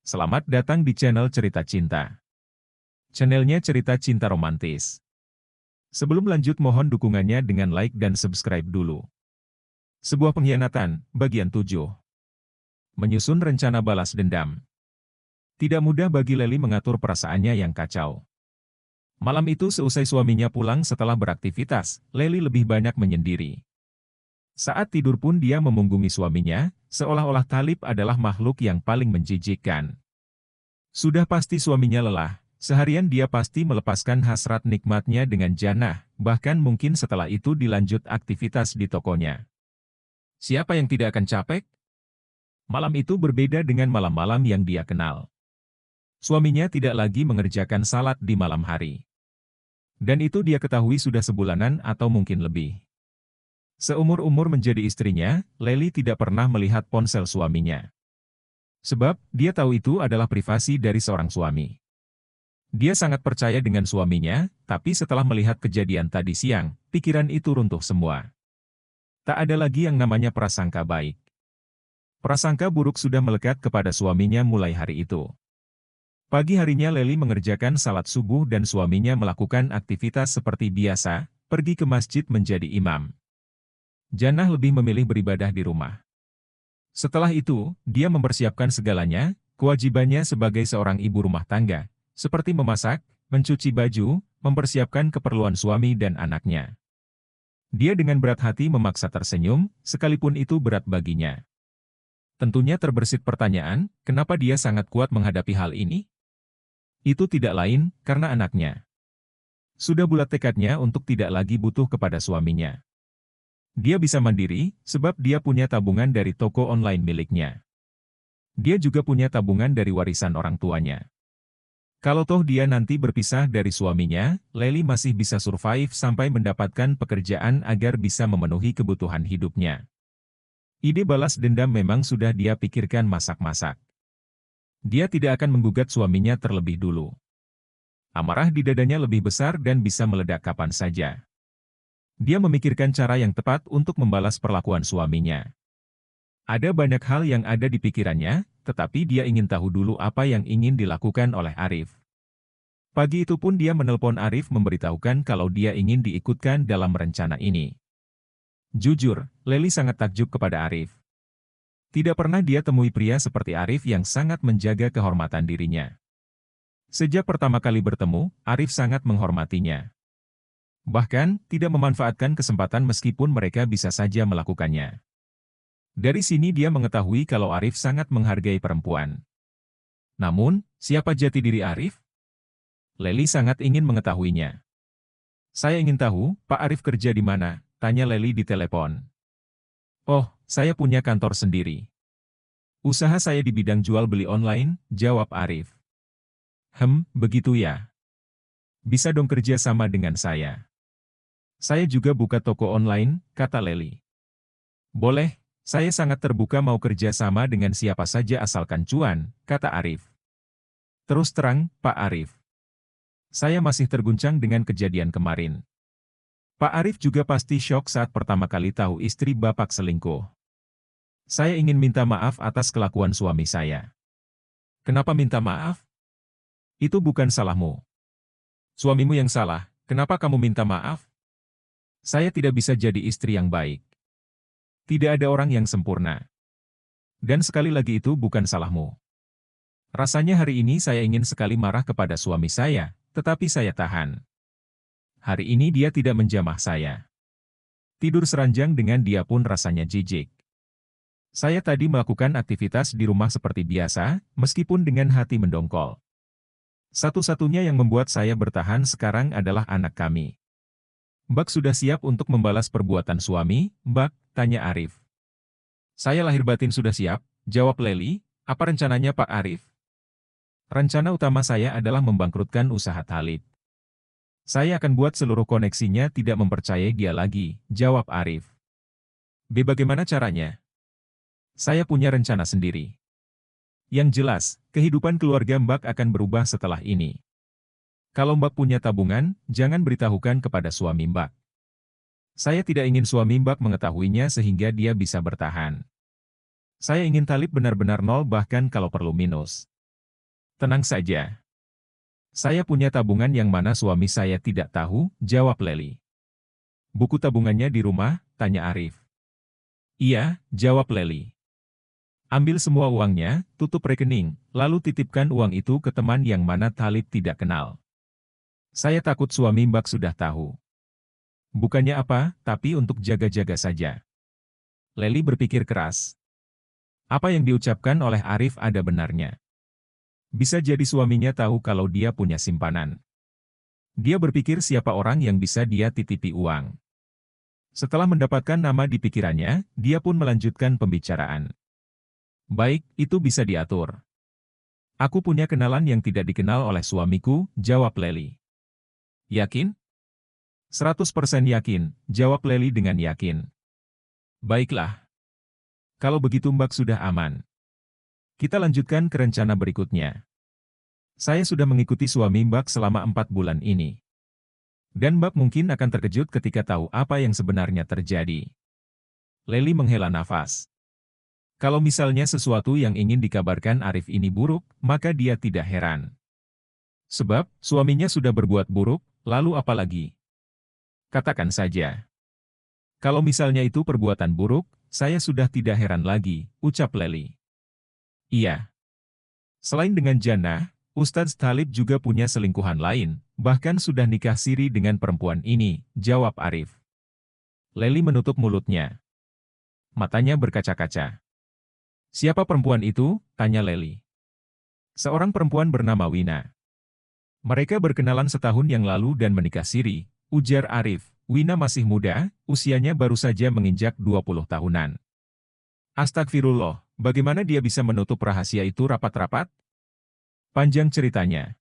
Selamat datang di channel Cerita Cinta. Channelnya cerita cinta romantis. Sebelum lanjut mohon dukungannya dengan like dan subscribe dulu. Sebuah pengkhianatan, bagian 7. Menyusun rencana balas dendam. Tidak mudah bagi Lely mengatur perasaannya yang kacau. Malam itu seusai suaminya pulang setelah beraktivitas, Lely lebih banyak menyendiri. Saat tidur pun dia memunggungi suaminya, seolah-olah Talib adalah makhluk yang paling menjijikkan. Sudah pasti suaminya lelah, seharian dia pasti melepaskan hasrat nikmatnya dengan Jannah, bahkan mungkin setelah itu dilanjut aktivitas di tokonya. Siapa yang tidak akan capek? Malam itu berbeda dengan malam-malam yang dia kenal. Suaminya tidak lagi mengerjakan salat di malam hari. Dan itu dia ketahui sudah sebulanan atau mungkin lebih. Seumur-umur menjadi istrinya, Lely tidak pernah melihat ponsel suaminya. Sebab, dia tahu itu adalah privasi dari seorang suami. Dia sangat percaya dengan suaminya, tapi setelah melihat kejadian tadi siang, pikiran itu runtuh semua. Tak ada lagi yang namanya prasangka baik. Prasangka buruk sudah melekat kepada suaminya mulai hari itu. Pagi harinya Lely mengerjakan salat subuh dan suaminya melakukan aktivitas seperti biasa, pergi ke masjid menjadi imam. Jannah lebih memilih beribadah di rumah. Setelah itu, dia mempersiapkan segalanya, kewajibannya sebagai seorang ibu rumah tangga, seperti memasak, mencuci baju, mempersiapkan keperluan suami dan anaknya. Dia dengan berat hati memaksa tersenyum, sekalipun itu berat baginya. Tentunya terbersit pertanyaan, kenapa dia sangat kuat menghadapi hal ini? Itu tidak lain, karena anaknya. Sudah bulat tekadnya untuk tidak lagi butuh kepada suaminya. Dia bisa mandiri, sebab dia punya tabungan dari toko online miliknya. Dia juga punya tabungan dari warisan orang tuanya. Kalau toh dia nanti berpisah dari suaminya, Lely masih bisa survive sampai mendapatkan pekerjaan agar bisa memenuhi kebutuhan hidupnya. Ide balas dendam memang sudah dia pikirkan masak-masak. Dia tidak akan menggugat suaminya terlebih dulu. Amarah di dadanya lebih besar dan bisa meledak kapan saja. Dia memikirkan cara yang tepat untuk membalas perlakuan suaminya. Ada banyak hal yang ada di pikirannya, tetapi dia ingin tahu dulu apa yang ingin dilakukan oleh Arif. Pagi itu pun dia menelpon Arif memberitahukan kalau dia ingin diikutkan dalam rencana ini. Jujur, Lely sangat takjub kepada Arif. Tidak pernah dia temui pria seperti Arif yang sangat menjaga kehormatan dirinya. Sejak pertama kali bertemu, Arif sangat menghormatinya. Bahkan, tidak memanfaatkan kesempatan meskipun mereka bisa saja melakukannya. Dari sini dia mengetahui kalau Arif sangat menghargai perempuan. Namun, siapa jati diri Arif? Lely sangat ingin mengetahuinya. Saya ingin tahu, Pak Arif kerja di mana? Tanya Lely di telepon. Oh, saya punya kantor sendiri. Usaha saya di bidang jual beli online, jawab Arif. Begitu ya. Bisa dong kerja sama dengan saya. Saya juga buka toko online, kata Lely. Boleh, saya sangat terbuka mau kerja sama dengan siapa saja asalkan cuan, kata Arif. Terus terang, Pak Arif. Saya masih terguncang dengan kejadian kemarin. Pak Arif juga pasti syok saat pertama kali tahu istri Bapak selingkuh. Saya ingin minta maaf atas kelakuan suami saya. Kenapa minta maaf? Itu bukan salahmu. Suamimu yang salah, kenapa kamu minta maaf? Saya tidak bisa jadi istri yang baik. Tidak ada orang yang sempurna. Dan sekali lagi itu bukan salahmu. Rasanya hari ini saya ingin sekali marah kepada suami saya, tetapi saya tahan. Hari ini dia tidak menjamah saya. Tidur seranjang dengan dia pun rasanya jijik. Saya tadi melakukan aktivitas di rumah seperti biasa, meskipun dengan hati mendongkol. Satu-satunya yang membuat saya bertahan sekarang adalah anak kami. Mbak sudah siap untuk membalas perbuatan suami, Mbak? Tanya Arif. Saya lahir batin sudah siap, jawab Lely. Apa rencananya Pak Arif? Rencana utama saya adalah membangkrutkan usaha Talib. Saya akan buat seluruh koneksinya tidak mempercayai dia lagi, jawab Arif. Bagaimana caranya? Saya punya rencana sendiri. Yang jelas, kehidupan keluarga Mbak akan berubah setelah ini. Kalau Mbak punya tabungan, jangan beritahukan kepada suami Mbak. Saya tidak ingin suami Mbak mengetahuinya sehingga dia bisa bertahan. Saya ingin Talib benar-benar nol bahkan kalau perlu minus. Tenang saja. Saya punya tabungan yang mana suami saya tidak tahu, jawab Lely. Buku tabungannya di rumah, tanya Arif. Iya, jawab Lely. Ambil semua uangnya, tutup rekening, lalu titipkan uang itu ke teman yang mana Thalib tidak kenal. Saya takut suami Mbak sudah tahu. Bukannya apa, tapi untuk jaga-jaga saja. Lely berpikir keras. Apa yang diucapkan oleh Arif ada benarnya. Bisa jadi suaminya tahu kalau dia punya simpanan. Dia berpikir siapa orang yang bisa dia titipi uang. Setelah mendapatkan nama di pikirannya, dia pun melanjutkan pembicaraan. Baik, itu bisa diatur. Aku punya kenalan yang tidak dikenal oleh suamiku, jawab Lely. Yakin? 100% yakin, jawab Lely dengan yakin. Baiklah. Kalau begitu Mbak sudah aman. Kita lanjutkan ke rencana berikutnya. Saya sudah mengikuti suami Mbak selama 4 bulan ini. Dan Mbak mungkin akan terkejut ketika tahu apa yang sebenarnya terjadi. Lely menghela nafas. Kalau misalnya sesuatu yang ingin dikabarkan Arif ini buruk, maka dia tidak heran. Sebab, suaminya sudah berbuat buruk, lalu apa lagi? Katakan saja. Kalau misalnya itu perbuatan buruk, saya sudah tidak heran lagi, ucap Lely. Iya. Selain dengan Jannah, Ustadz Thalib juga punya selingkuhan lain, bahkan sudah nikah siri dengan perempuan ini, jawab Arif. Lely menutup mulutnya. Matanya berkaca-kaca. Siapa perempuan itu? Tanya Lely. Seorang perempuan bernama Wina. Mereka berkenalan setahun yang lalu dan menikah siri, ujar Arif. Wina masih muda, usianya baru saja menginjak 20 tahunan. Astagfirullah, bagaimana dia bisa menutup rahasia itu rapat-rapat? Panjang ceritanya.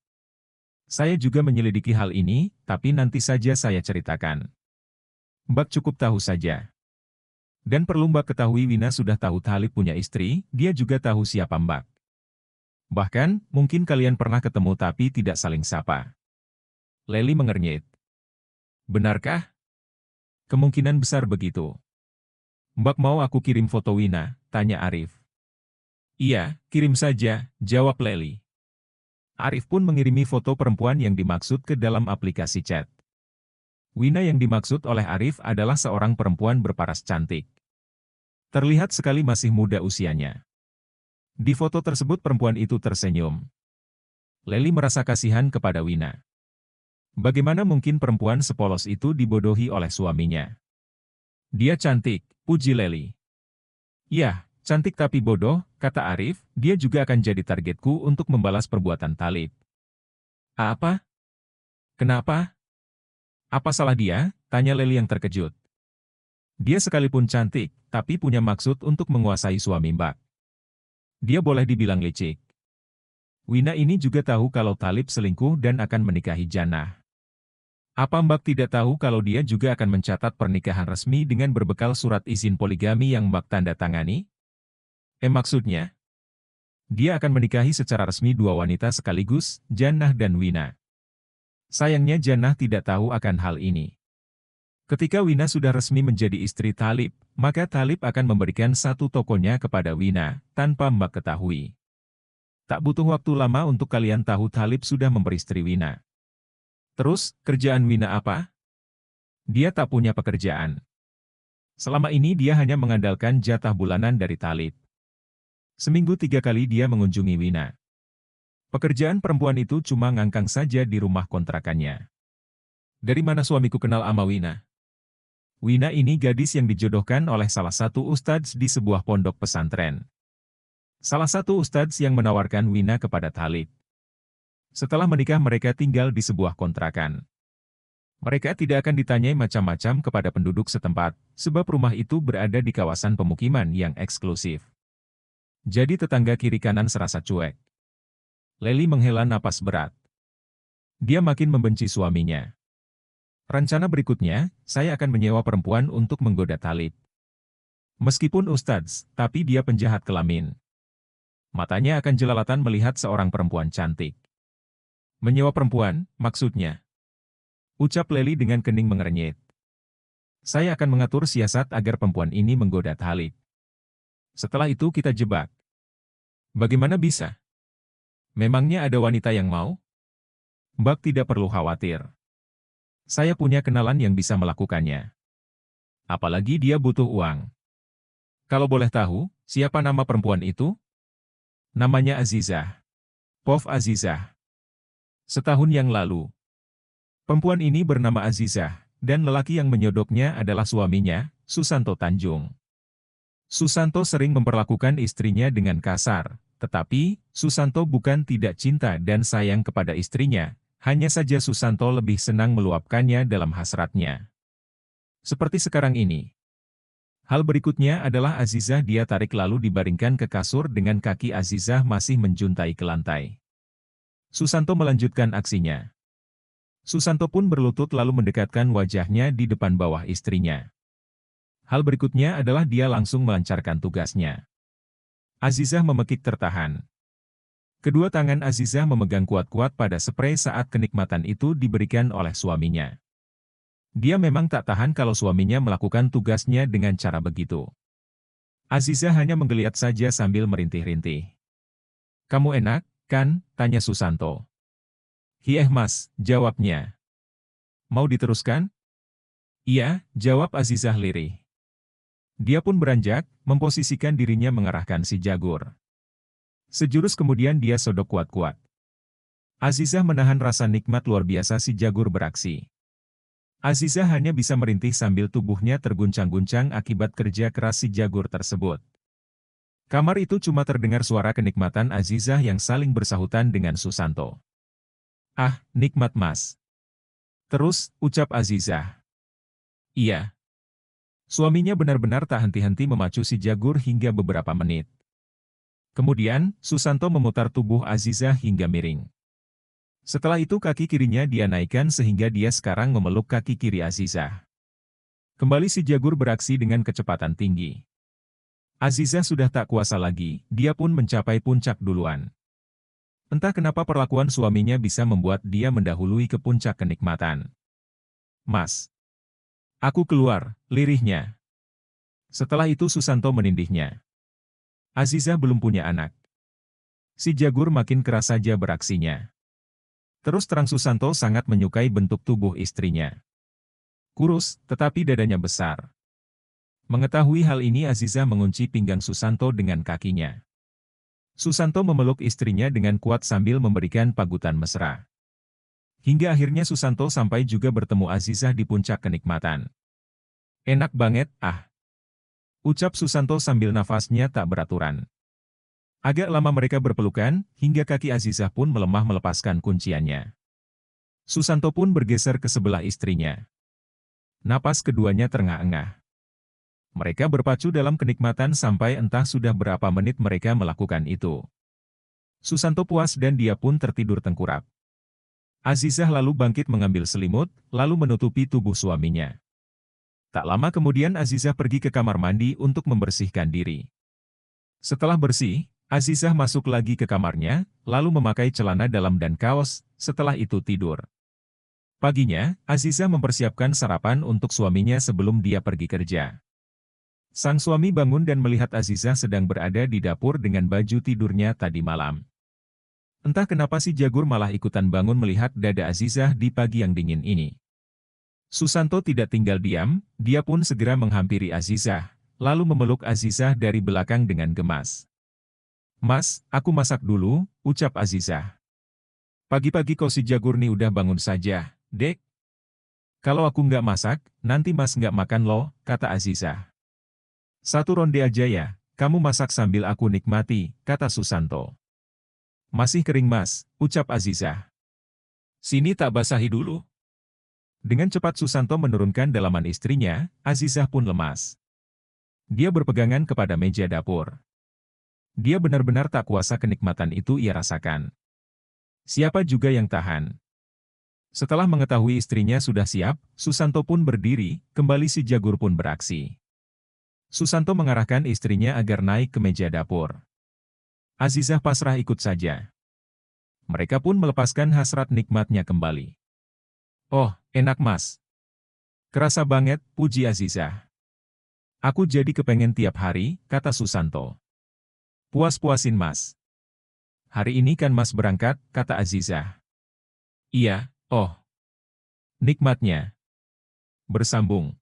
Saya juga menyelidiki hal ini, tapi nanti saja saya ceritakan. Mbak cukup tahu saja. Dan perlu Mbak ketahui Wina sudah tahu Thalib punya istri, dia juga tahu siapa Mbak. Bahkan, mungkin kalian pernah ketemu tapi tidak saling sapa. Lely mengernyit. Benarkah? Kemungkinan besar begitu. Mbak mau aku kirim foto Wina? Tanya Arif. Iya, kirim saja, jawab Lely. Arif pun mengirimi foto perempuan yang dimaksud ke dalam aplikasi chat. Wina yang dimaksud oleh Arif adalah seorang perempuan berparas cantik. Terlihat sekali masih muda usianya. Di foto tersebut perempuan itu tersenyum. Lely merasa kasihan kepada Wina. Bagaimana mungkin perempuan sepolos itu dibodohi oleh suaminya? Dia cantik, puji Lely. Yah, cantik tapi bodoh, kata Arif, dia juga akan jadi targetku untuk membalas perbuatan Thalib. Apa? Kenapa? Apa salah dia? Tanya Lely yang terkejut. Dia sekalipun cantik, tapi punya maksud untuk menguasai suami Mbak. Dia boleh dibilang licik. Wina ini juga tahu kalau Thalib selingkuh dan akan menikahi Jannah. Apa Mbak tidak tahu kalau dia juga akan mencatat pernikahan resmi dengan berbekal surat izin poligami yang Mbak tanda tangani? Maksudnya? Dia akan menikahi secara resmi dua wanita sekaligus, Jannah dan Wina. Sayangnya Jannah tidak tahu akan hal ini. Ketika Wina sudah resmi menjadi istri Thalib, maka Thalib akan memberikan satu tokonya kepada Wina, tanpa Mbak ketahui. Tak butuh waktu lama untuk kalian tahu Thalib sudah memperistri Wina. Terus, kerjaan Wina apa? Dia tak punya pekerjaan. Selama ini dia hanya mengandalkan jatah bulanan dari Thalib. Seminggu 3 kali dia mengunjungi Wina. Pekerjaan perempuan itu cuma ngangkang saja di rumah kontrakannya. Dari mana suamiku kenal ama Wina? Wina ini gadis yang dijodohkan oleh salah satu ustadz di sebuah pondok pesantren. Salah satu ustadz yang menawarkan Wina kepada Thalib. Setelah menikah mereka tinggal di sebuah kontrakan. Mereka tidak akan ditanyai macam-macam kepada penduduk setempat, sebab rumah itu berada di kawasan pemukiman yang eksklusif. Jadi tetangga kiri kanan serasa cuek. Lely menghela napas berat. Dia makin membenci suaminya. Rencana berikutnya, saya akan menyewa perempuan untuk menggoda Thalib. Meskipun ustadz, tapi dia penjahat kelamin. Matanya akan jelalatan melihat seorang perempuan cantik. Menyewa perempuan, maksudnya? Ucap Lely dengan kening mengernyit. Saya akan mengatur siasat agar perempuan ini menggoda Thalib. Setelah itu kita jebak. Bagaimana bisa? Memangnya ada wanita yang mau? Mbak tidak perlu khawatir. Saya punya kenalan yang bisa melakukannya. Apalagi dia butuh uang. Kalau boleh tahu, siapa nama perempuan itu? Namanya Azizah. Pov Azizah. Setahun yang lalu. Perempuan ini bernama Azizah, dan lelaki yang menyodoknya adalah suaminya, Susanto Tanjung. Susanto sering memperlakukan istrinya dengan kasar, tetapi Susanto bukan tidak cinta dan sayang kepada istrinya, hanya saja Susanto lebih senang meluapkannya dalam hasratnya. Seperti sekarang ini. Hal berikutnya adalah Azizah dia tarik lalu dibaringkan ke kasur dengan kaki Azizah masih menjuntai ke lantai. Susanto melanjutkan aksinya. Susanto pun berlutut lalu mendekatkan wajahnya di depan bawah istrinya. Hal berikutnya adalah dia langsung melancarkan tugasnya. Azizah memekik tertahan. Kedua tangan Azizah memegang kuat-kuat pada sprei saat kenikmatan itu diberikan oleh suaminya. Dia memang tak tahan kalau suaminya melakukan tugasnya dengan cara begitu. Azizah hanya menggeliat saja sambil merintih-rintih. "Kamu enak, kan?" tanya Susanto. "Hieh mas," jawabnya. "Mau diteruskan?" "Iya," jawab Azizah lirih. Dia pun beranjak, memposisikan dirinya mengarahkan si Jagur. Sejurus kemudian dia sodok kuat-kuat. Azizah menahan rasa nikmat luar biasa si Jagur beraksi. Azizah hanya bisa merintih sambil tubuhnya terguncang-guncang akibat kerja keras si Jagur tersebut. Kamar itu cuma terdengar suara kenikmatan Azizah yang saling bersahutan dengan Susanto. "Ah, nikmat mas." Terus, ucap Azizah. "Iya." Suaminya benar-benar tak henti-henti memacu si Jagur hingga beberapa menit. Kemudian, Susanto memutar tubuh Azizah hingga miring. Setelah itu kaki kirinya dia naikkan sehingga dia sekarang memeluk kaki kiri Azizah. Kembali si Jagur beraksi dengan kecepatan tinggi. Azizah sudah tak kuasa lagi, dia pun mencapai puncak duluan. Entah kenapa perlakuan suaminya bisa membuat dia mendahului ke puncak kenikmatan. "Mas, aku keluar," lirihnya. Setelah itu Susanto menindihnya. Azizah belum punya anak. Si Jagur makin keras saja beraksinya. Terus terang Susanto sangat menyukai bentuk tubuh istrinya. Kurus, tetapi dadanya besar. Mengetahui hal ini Azizah mengunci pinggang Susanto dengan kakinya. Susanto memeluk istrinya dengan kuat sambil memberikan pagutan mesra. Hingga akhirnya Susanto sampai juga bertemu Azizah di puncak kenikmatan. "Enak banget, ah," ucap Susanto sambil nafasnya tak beraturan. Agak lama mereka berpelukan, hingga kaki Azizah pun melemah melepaskan kunciannya. Susanto pun bergeser ke sebelah istrinya. Napas keduanya terengah-engah. Mereka berpacu dalam kenikmatan sampai entah sudah berapa menit mereka melakukan itu. Susanto puas dan dia pun tertidur tengkurap. Azizah lalu bangkit mengambil selimut, lalu menutupi tubuh suaminya. Tak lama kemudian Azizah pergi ke kamar mandi untuk membersihkan diri. Setelah bersih, Azizah masuk lagi ke kamarnya, lalu memakai celana dalam dan kaos, setelah itu tidur. Paginya, Azizah mempersiapkan sarapan untuk suaminya sebelum dia pergi kerja. Sang suami bangun dan melihat Azizah sedang berada di dapur dengan baju tidurnya tadi malam. Entah kenapa si Jagur malah ikutan bangun melihat dada Azizah di pagi yang dingin ini. Susanto tidak tinggal diam, dia pun segera menghampiri Azizah, lalu memeluk Azizah dari belakang dengan gemas. "Mas, aku masak dulu," ucap Azizah. "Pagi-pagi kau si Jagur nih udah bangun saja, Dek." "Kalau aku nggak masak, nanti Mas nggak makan loh," kata Azizah. "Satu ronde aja ya, kamu masak sambil aku nikmati," kata Susanto. "Masih kering Mas," ucap Azizah. "Sini tak basahi dulu." Dengan cepat Susanto menurunkan dalaman istrinya, Azizah pun lemas. Dia berpegangan kepada meja dapur. Dia benar-benar tak kuasa kenikmatan itu ia rasakan. Siapa juga yang tahan? Setelah mengetahui istrinya sudah siap, Susanto pun berdiri, kembali si Jagur pun beraksi. Susanto mengarahkan istrinya agar naik ke meja dapur. Azizah pasrah ikut saja. Mereka pun melepaskan hasrat nikmatnya kembali. "Oh, enak Mas. Kerasa banget," puji Azizah. "Aku jadi kepengen tiap hari," kata Susanto. "Puas-puasin Mas." Hari ini kan Mas berangkat, kata Azizah. Iya, oh. Nikmatnya. Bersambung.